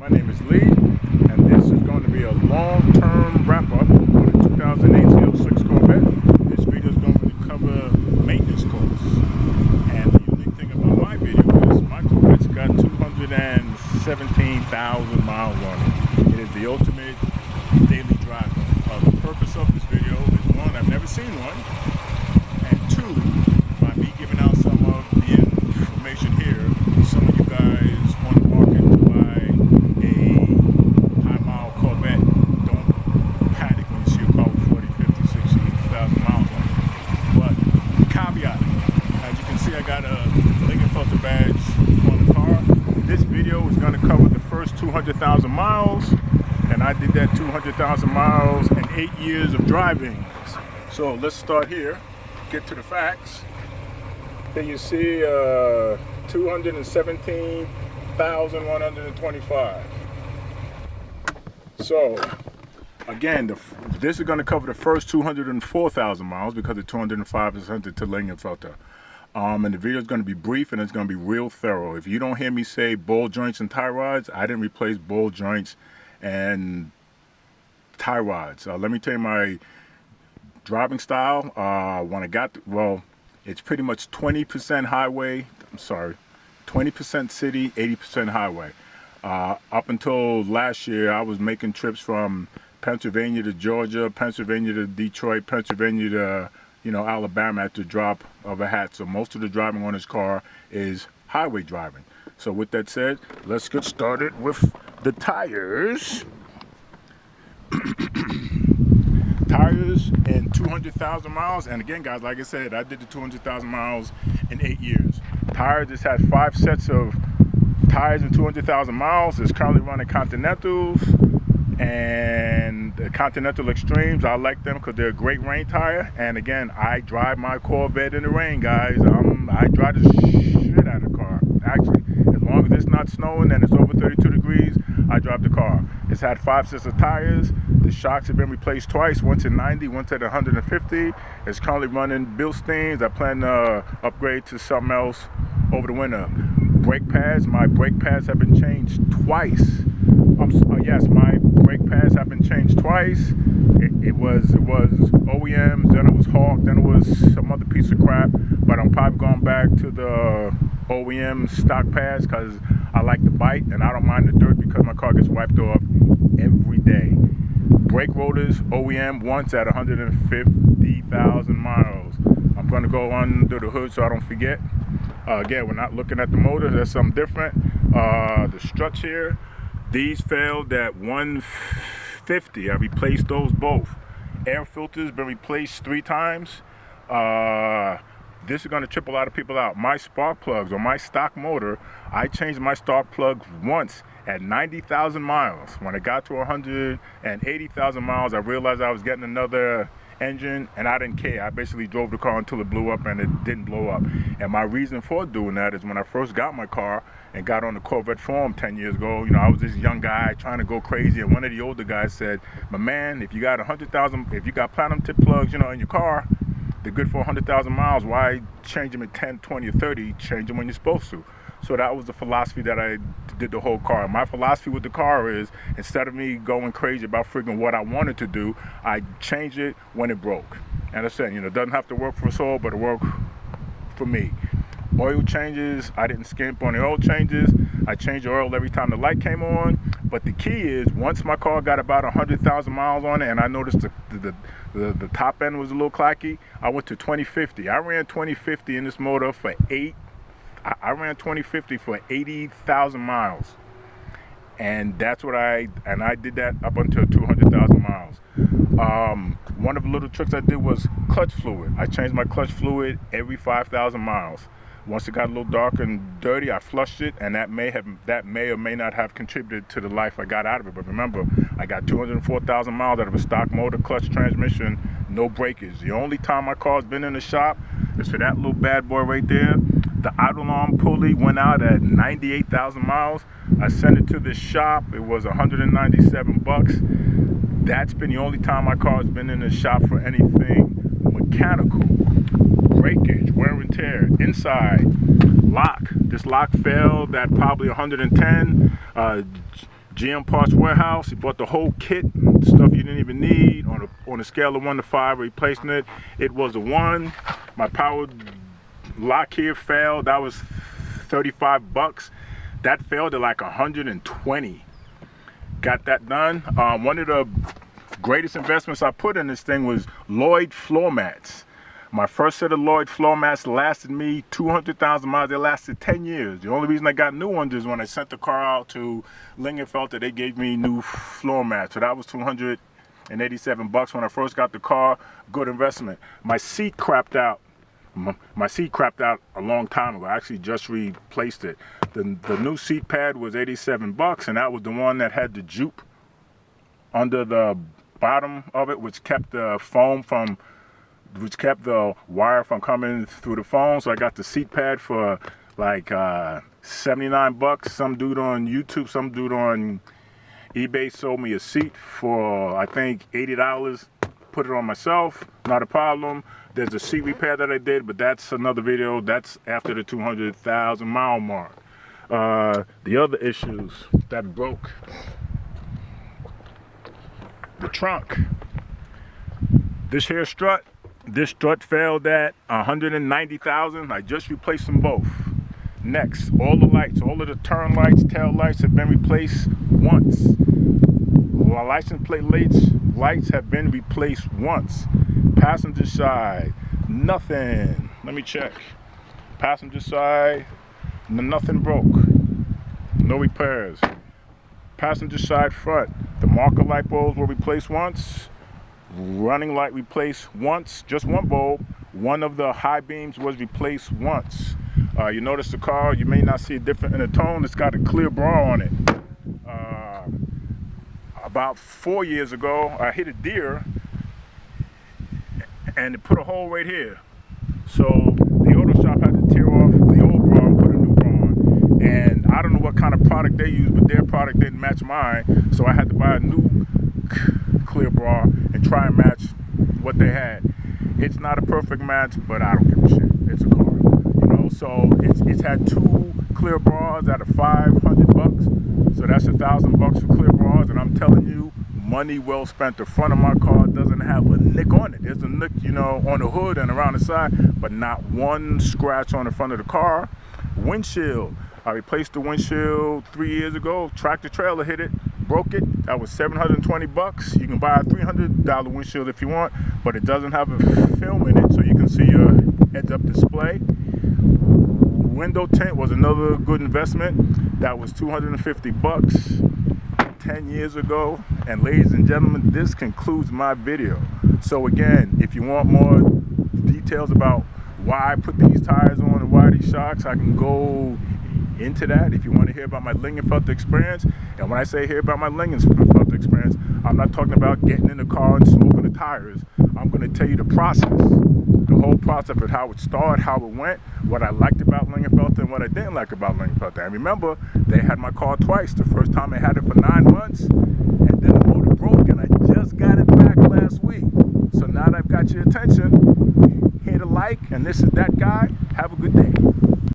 My name is Lee, and this is going to be a long-term wrap-up for the 2008 Z06 Corvette. This video is going to cover maintenance costs. And the unique thing about my video is my Corvette's got 217,000 miles on it. It is the ultimate daily driver. The purpose of this video is, one, I've never seen one, and two, by me giving out some of the information here, some of you guys on the market to buy a high-mile Corvette don't panic when you see a car with 40, 50, 60,000 miles on it. But caveat, as you can see, I got a Lincoln filter badge on the car. This video is going to cover the first 200,000 miles, and I did that 200,000 miles in 8 years of driving. So let's start here, get to the facts. Here you see 217,125. So again, this is going to cover the first 204,000 miles because the 205 is hunted to Lincoln filter. And the video is going to be brief and it's going to be real thorough. If you don't hear me say ball joints and tie rods, I didn't replace ball joints and tie rods. Let me tell you my driving style. When I got, well, it's pretty much 20% highway, 20% city, 80% highway. Up until last year, I was making trips from Pennsylvania to Georgia, Pennsylvania to Detroit, Pennsylvania to, Alabama at the drop of a hat. So most of the driving on this car is highway driving. So with that said, let's get started with the tires. Tires in 200,000 miles, and again guys, like I said, I did the 200,000 miles in 8 years. Tires just had 5 sets of tires in 200,000 miles. It's currently running Continentals and the Continental Extremes. I like them because they're a great rain tire, and again, I drive my Corvette in the rain, guys. I drive the shit out of the car. Actually, as long as it's not snowing and it's over 32 degrees, I drive the car. It's had 5 sets of tires. The shocks have been replaced twice, once at 90, once at 150. It's currently running Bilsteins. I plan to upgrade to something else over the winter. Brake pads, my brake pads have been changed twice. Yes, my brake pads have been changed twice. It was OEMs, then it was Hawk, then it was some other piece of crap. But I'm probably going back to the OEM stock pads because I like the bite and I don't mind the dirt because my car gets wiped off every day. Brake rotors, OEM, once at 150,000 miles. I'm going to go under the hood so I don't forget. Again, we're not looking at the motor. That's something different. The struts here, these failed at 150. I replaced those both. Air filters been replaced 3 times. This is going to trip a lot of people out. My spark plugs on my stock motor, I changed my spark plugs once at 90,000 miles. When it got to 180,000 miles, I realized I was getting another engine and I didn't care. I basically drove the car until it blew up, and it didn't blow up. And my reason for doing that is when I first got my car and got on the Corvette forum 10 years ago, I was this young guy trying to go crazy, and one of the older guys said, "My man, if you got 100,000, if you got platinum tip plugs, in your car, they're good for 100,000 miles. Why change them at 10, 20, or 30? Change them when you're supposed to." So that was the philosophy that I did the whole car. My philosophy with the car is, instead of me going crazy about freaking what I wanted to do, I changed it when it broke. And I said, it doesn't have to work for us all, but it worked for me. Oil changes, I didn't skimp on the oil changes. I changed the oil every time the light came on. But the key is, once my car got about 100,000 miles on it, and I noticed the top end was a little clacky, I went to 2050. I ran 2050 in this motor for 80,000 miles. And that's what I did that up until 200,000 miles. One of the little tricks I did was clutch fluid. I changed my clutch fluid every 5,000 miles. Once it got a little dark and dirty, I flushed it, and that may or may not have contributed to the life I got out of it. But remember, I got 204,000 miles out of a stock motor, clutch transmission, no breakage. The only time my car's been in the shop is for that little bad boy right there. The idle arm pulley went out at 98,000 miles. I sent it to the shop. It was 197 bucks. That's been the only time my car's been in the shop for anything mechanical. Breakage, wear and tear, inside, lock. This lock failed at probably 110. GM Parts Warehouse. He bought the whole kit, stuff you didn't even need. On a scale of 1 to 5, replacing it. It was a 1. My power lock here failed. That was $35. That failed at like 120. Got that done. One of the greatest investments I put in this thing was Lloyd floor mats. My first set of Lloyd floor mats lasted me 200,000 miles. They lasted 10 years. The only reason I got new ones is when I sent the car out to Lingenfelter, they gave me new floor mats. So that was $287 when I first got the car. Good investment. My seat crapped out. My seat crapped out a long time ago. I actually just replaced it. The new seat pad was $87, and that was the one that had the jupe under the bottom of it, which kept the wire from coming through the foam. So I got the seat pad for like $79. Some dude on YouTube, some dude on eBay sold me a seat for I think $80. Put it on myself, not a problem. There's a seat repair that I did, but that's another video. That's after the 200,000 mile mark. The other issues that broke: the trunk. This strut failed at 190,000. I just replaced them both. Next, all the lights, all of the turn lights, tail lights have been replaced once. The license plate lights have been replaced once. Passenger side, nothing. Let me check. Passenger side, nothing broke. No repairs. Passenger side front, the marker light bulbs were replaced once. Running light replaced once, just one bulb. One of the high beams was replaced once. You notice the car, you may not see it different in the tone. It's got a clear bra on it. About 4 years ago, I hit a deer and it put a hole right here. So the auto shop had to tear off the old bra and put a new bra on. And I don't know what kind of product they use, but their product didn't match mine. So I had to buy a new clear bra and try and match what they had. It's not a perfect match, but I don't give a shit. It's a car, you know. So it's had 2 clear bras out of $500. So that's $1,000 for clear bras, and I'm telling you, money well spent. The front of my car doesn't have a nick on it. There's a nick, you know, on the hood and around the side, but not one scratch on the front of the car. Windshield. I replaced the windshield 3 years ago. Tractor trailer hit it, broke it. That was $720. You can buy a $300 windshield if you want, but it doesn't have a film in it, so you can see your heads-up display. Window tint was another good investment. That was $250 10 years ago. And ladies and gentlemen, this concludes my video. So again, if you want more details about why I put these tires on and why these shocks, I can go into that if you want to hear about my Lingenfelter experience. And when I say hear about my Lingenfelter experience, I'm not talking about getting in the car and smoking the tires. I'm going to tell you the process, the whole process of how it started, how it went, what I liked about Lingenfelter and what I didn't like about Lingenfelter. And remember, they had my car twice. The first time they had it for 9 months, and then the motor broke, and I just got it back last week. So now that I've got your attention, hit a like, and this is that guy. Have a good day.